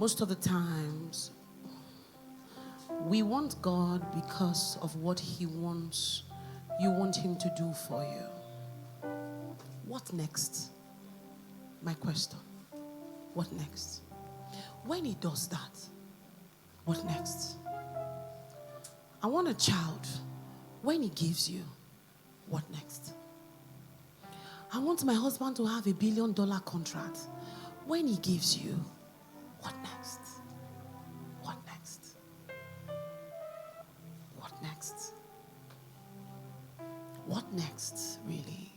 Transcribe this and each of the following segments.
Most of the times, we want God because of what He wants. You want Him to do for you. What next? My question. What next? When He does that, what next? I want a child. When He gives you, what next? I want my husband to have $1 billion contract. When He gives you, what next? What next? What next? What next, really?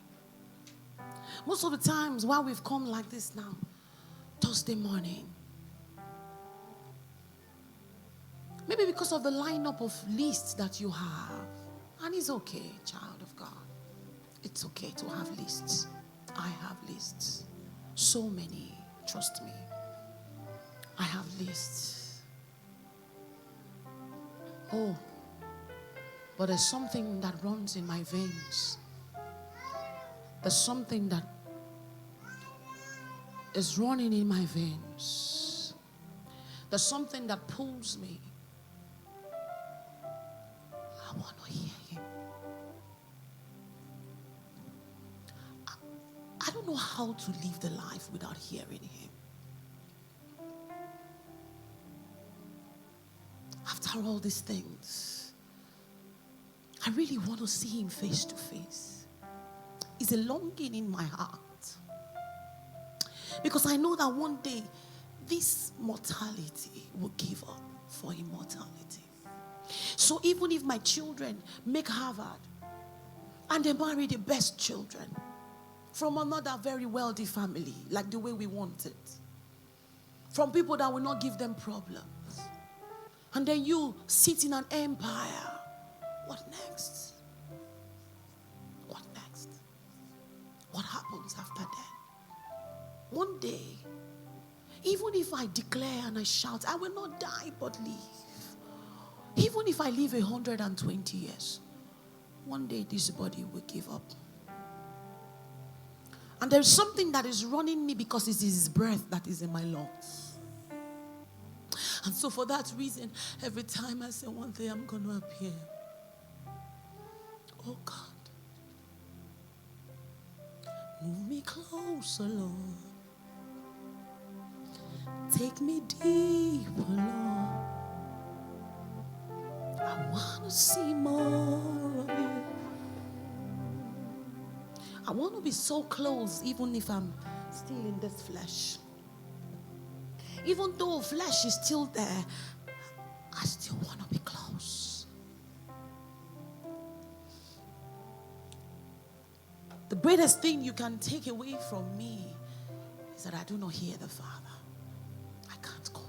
Most of the times, why we've come like this now, Thursday morning, maybe because of the lineup of lists that you have. And it's okay, child of God. It's okay to have lists. I have lists. So many, trust me. I have lists. Oh, but there's something that runs in my veins. There's something that is running in my veins. There's something that pulls me. I want to hear Him. I don't know how to live the life without hearing Him. After all these things, I really want to see Him face to face. It's a longing in my heart. Because I know that one day, this mortality will give up for immortality. So even if my children make Harvard and they marry the best children from another very wealthy family, like the way we want it, from people that will not give them problems, and then you sit in an empire, what next? What next? What happens after that? One day, even if I declare and I shout, I will not die but live. Even if I live 120 years, one day this body will give up. And there's something that is running me because it is His breath that is in my lungs. And so for that reason, every time I say one day I'm going to appear, oh God, move me closer, Lord. Take me deeper, Lord. I want to see more of You. I want to be so close, even if I'm still in this flesh. Even though flesh is still there, I still want to be close. The greatest thing you can take away from me is that I do not hear the Father. I can't cope.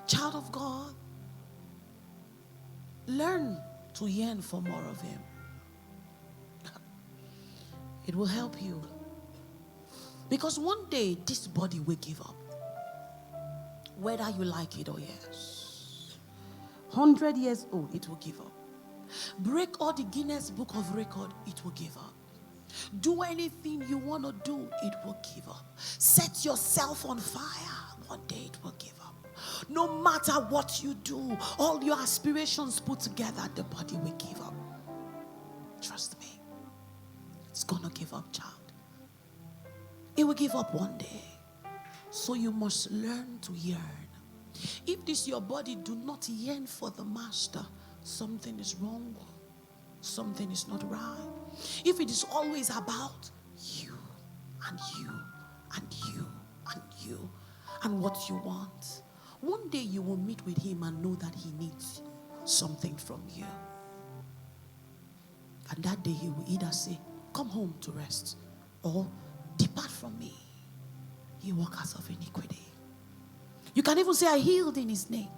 Child of God, learn to yearn for more of Him. It will help you. Because one day, this body will give up. Whether you like it or yes. 100 years old, it will give up. Break all the Guinness Book of Record, it will give up. Do anything you want to do, it will give up. Set yourself on fire, one day it will give up. No matter what you do, all your aspirations put together, the body will give up. Trust me. It's going to give up, child. It will give up one day. So you must learn to yearn. If this your body do not yearn for the Master, something is wrong. Something is not right. If it is always about you and you and you and you and what you want, one day you will meet with Him and know that He needs something from you. And that day He will either say, come home to rest, or depart from me, ye workers of iniquity. You can even say, I healed in His name.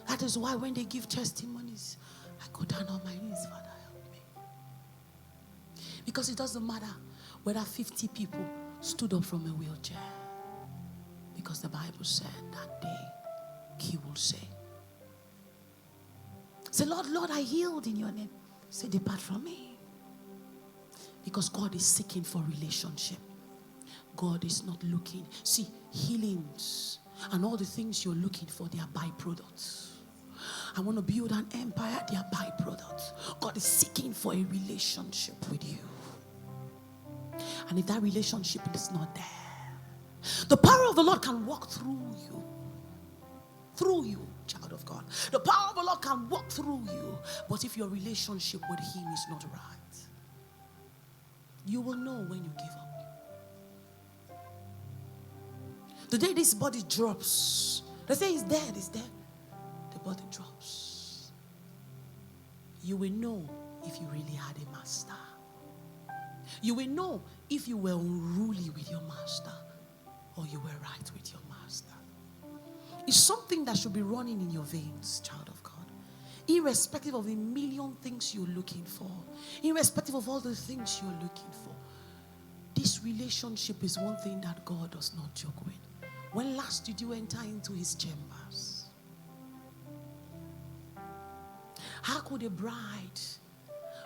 That is why when they give testimonies, I go down on my knees, Father, help me. Because it doesn't matter whether 50 people stood up from a wheelchair. Because the Bible said that day, He will say, Lord, Lord, I healed in Your name. Say, depart from me. Because God is seeking for relationship. God is not looking. See, healings and all the things you're looking for, they are byproducts. I want to build an empire, they are byproducts. God is seeking for a relationship with you. And if that relationship is not there, the power of the Lord can walk through you. Through you, child of God. The power of the Lord can walk through you. But if your relationship with Him is not right, you will know when you give up. The day this body drops, they say it's dead, it's dead. The body drops. You will know if you really had a master. You will know if you were unruly with your master or you were right with your master. It's something that should be running in your veins, child of God. Irrespective of the million things you're looking for, irrespective of all the things you're looking for, this relationship is one thing that God does not joke with. When last did you enter into His chambers? How could a bride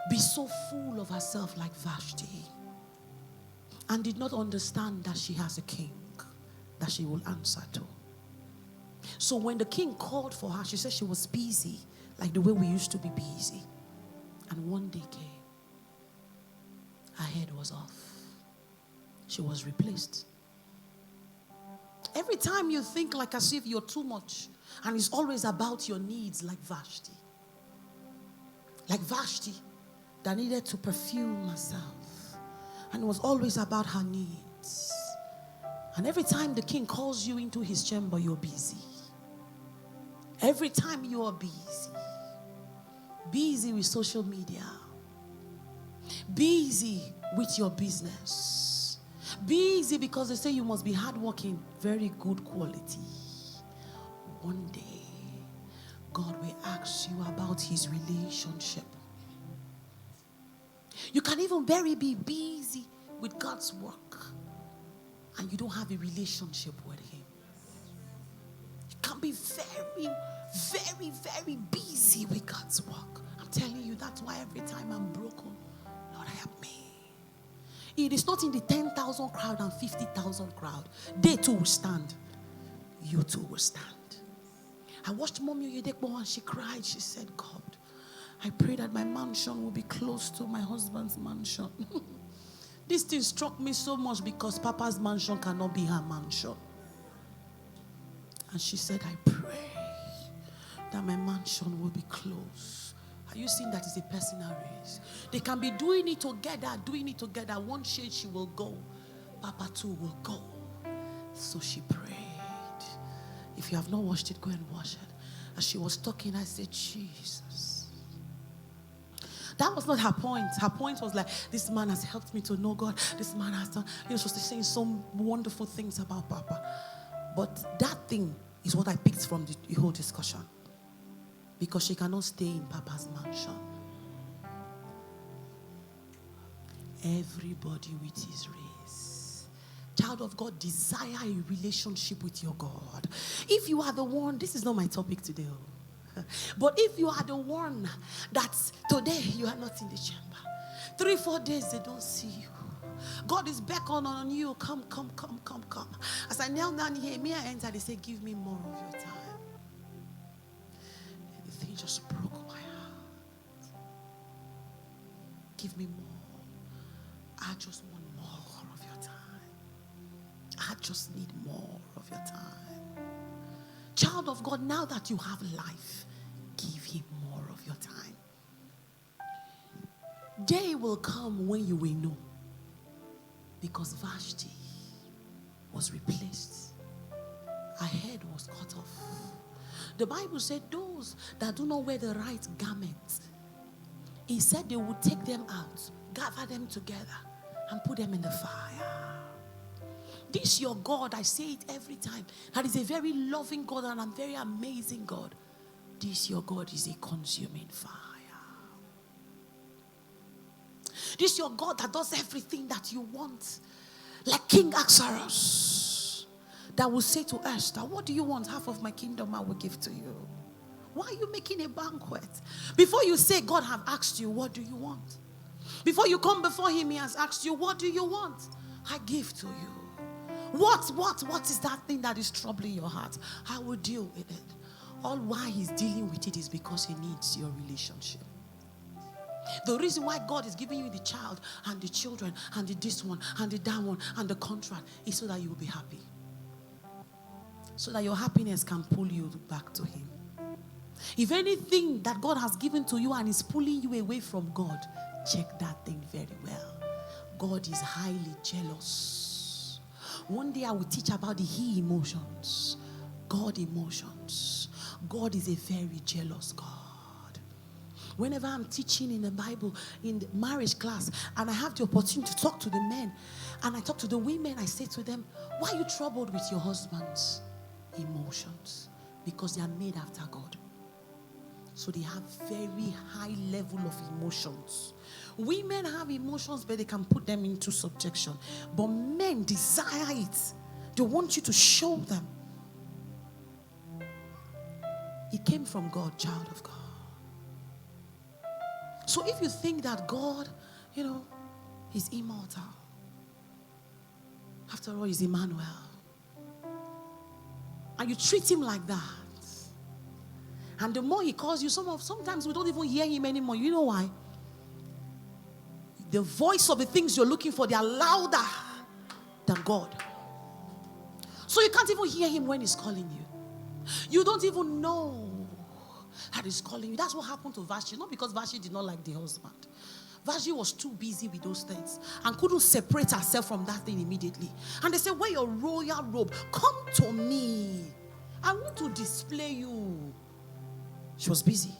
be so full of herself like Vashti and did not understand that she has a king that she will answer to? So when the king called for her, she said she was busy, like the way we used to be busy. And one day came, her head was off. She was replaced. Every time you think like as if you're too much, and it's always about your needs, like Vashti. Like Vashti that needed to perfume herself. And it was always about her needs. And every time the king calls you into his chamber, you're busy. Every time you are busy with social media, busy with your business, busy because they say you must be hardworking, very good quality. One day, God will ask you about His relationship. You can even very be busy with God's work and you don't have a relationship with Him. Can be very, very, very busy with God's work. I'm telling you, that's why every time I'm broken, Lord help me. It is not in the 10,000 crowd and 50,000 crowd. They too will stand. You too will stand. I watched Mommy Oyedekpo and she cried. She said, God, I pray that my mansion will be close to my husband's mansion. This thing struck me so much because Papa's mansion cannot be her mansion. And she said, I pray that my mansion will be close. Are you seeing that it's a personal race? They can be doing it together. One shade she will go. Papa too will go. So she prayed. If you have not watched it, go and watch it. As she was talking, I said, Jesus. That was not her point. Her point was like, this man has helped me to know God. This man has done, she was saying some wonderful things about Papa. But that thing is what I picked from the whole discussion. Because she cannot stay in Papa's mansion. Everybody with his race. Child of God, desire a relationship with your God. If you are the one, this is not my topic today. But if you are the one that today you are not in the chamber, 3-4 days they don't see you. God is beckoning on you. Come. As I knelt down here, me I entered, they said, give me more of your time. And the thing just broke my heart. Give me more. I just want more of your time. I just need more of your time. Child of God, now that you have life, give Him more of your time. Day will come when you will know. Because Vashti was replaced. Her head was cut off. The Bible said those that do not wear the right garment, He said they would take them out, gather them together, and put them in the fire. This your God, I say it every time. That is a very loving God and a very amazing God. This your God is a consuming fire. This your God that does everything that you want. Like King Ahasuerus, that will say to Esther, what do you want? Half of my kingdom I will give to you. Why are you making a banquet? Before you say God have asked you, what do you want? Before you come before Him, He has asked you, what do you want? I give to you. What is that thing that is troubling your heart? I will deal with it. All why he's dealing with it is because he needs your relationship. The reason why God is giving you the child and the children and the this one and the that one and the contract is so that you will be happy. So that your happiness can pull you back to him. If anything that God has given to you and is pulling you away from God, check that thing very well. God is highly jealous. One day I will teach about the he emotions. God emotions. God is a very jealous God. Whenever I'm teaching in the Bible, in the marriage class, and I have the opportunity to talk to the men, and I talk to the women, I say to them, why are you troubled with your husband's emotions? Because they are made after God. So they have very high level of emotions. Women have emotions, but they can put them into subjection. But men desire it. They want you to show them. It came from God, child of God. So if you think that God, is immortal, after all, he's Emmanuel, and you treat him like that, and the more he calls you, sometimes we don't even hear him anymore. You know why? The voice of the things you're looking for, they are louder than God. So you can't even hear him when he's calling you. You don't even know that he's calling you. That's what happened to Vashti. Not because Vashti did not like the husband. Vashti was too busy with those things and couldn't separate herself from that thing immediately. And they said, wear your royal robe. Come to me. I want to display you. She was busy.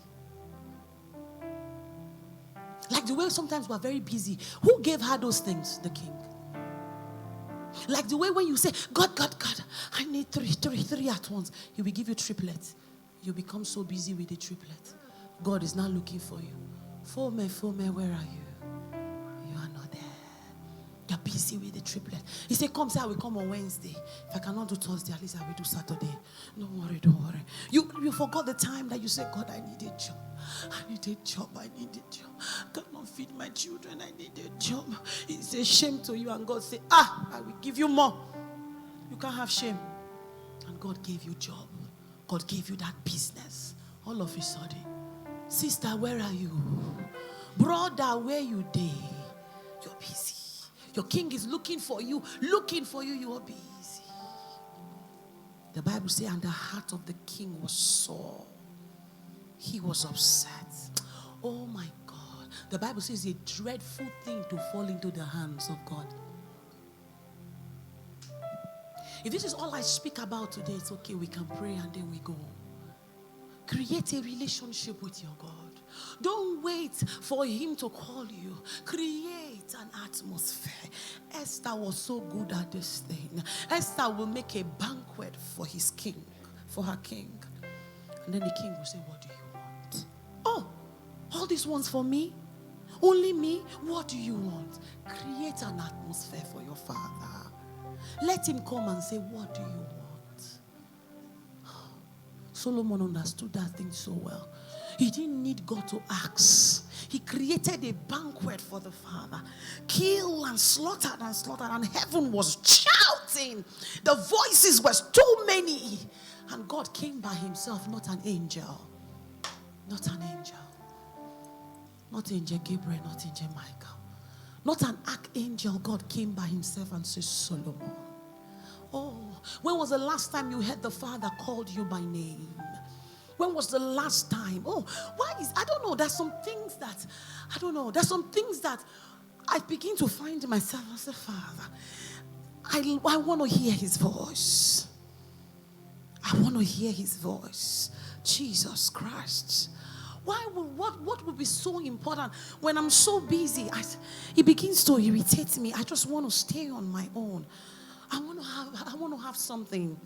Like the way sometimes we're very busy. Who gave her those things? The king. Like the way when you say, God, I need three at once. He will give you triplets. You become so busy with the triplet. God is not looking for you. Fome, where are you? You are not there. You're busy with the triplet. He said, come, say I will come on Wednesday. If I cannot do Thursday, at least I will do Saturday. Don't worry. You forgot the time that you said, God, I need a job. I need a job. I cannot feed my children. I need a job. It's a shame to you. And God said, I will give you more. You can't have shame. And God gave you job. God gave you that business. All of a sudden, sister, where are you? Brother, where you day? You're busy. Your king is looking for you. You are busy. The Bible says, and the heart of the king was sore. He was upset. Oh my God. The Bible says it's a dreadful thing to fall into the hands of God. If this is all I speak about today, it's okay. We can pray and then we go. Create a relationship with your God. Don't wait for him to call you. Create an atmosphere. Esther was so good at this thing. Esther will make a banquet for his king, for her king. And then the king will say, what do you want? Oh, all these ones for me? Only me? What do you want? Create an atmosphere for your father. Let him come and say, what do you want? Solomon understood that thing so well. He didn't need God to ask. He created a banquet for the father. Killed and slaughtered, and heaven was shouting. The voices were too many. And God came by himself, not an angel. Not an angel. Not Angel Gabriel, not Angel Michael. Not an archangel. God came by himself and said, Solomon. Oh, when was the last time you heard the Father called you by name? When was the last time? Oh, I don't know. There's some things that, There's some things that I begin to find myself as a father. I want to hear his voice. I want to hear his voice. Jesus Christ. What would be so important when I'm so busy? It begins to irritate me. I just want to stay on my own. I want to have something.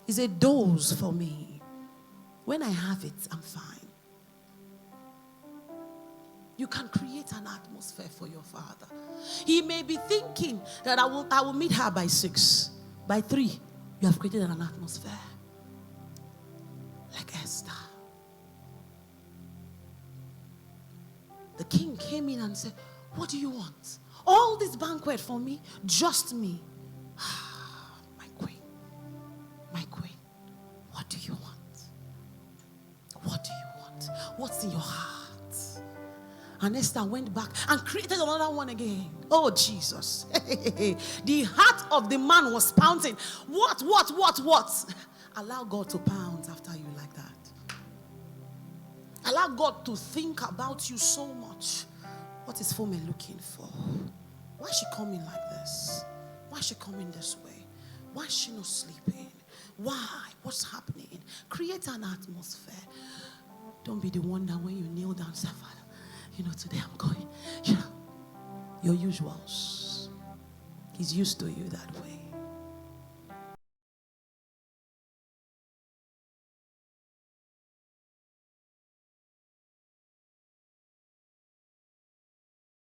It's a dose for me. When I have it, I'm fine. You can create an atmosphere for your father. He may be thinking that I will meet her by 6. By 3, you have created an atmosphere. Like Esther. The king came in and said, what do you want? All this banquet for me? Just me. What do you want? What do you want? What's in your heart? And Esther went back and created another one again. Oh, Jesus. The heart of the man was pounding. What? Allow God to pound after you like that. Allow God to think about you so much. What is Fome looking for? Why is she coming like this? Why is she coming this way? Why is she not sleeping? Why? What's happening? Create an atmosphere. Don't be the one that when you kneel down, say, Father, today I'm going. Your usuals. He's used to you that way.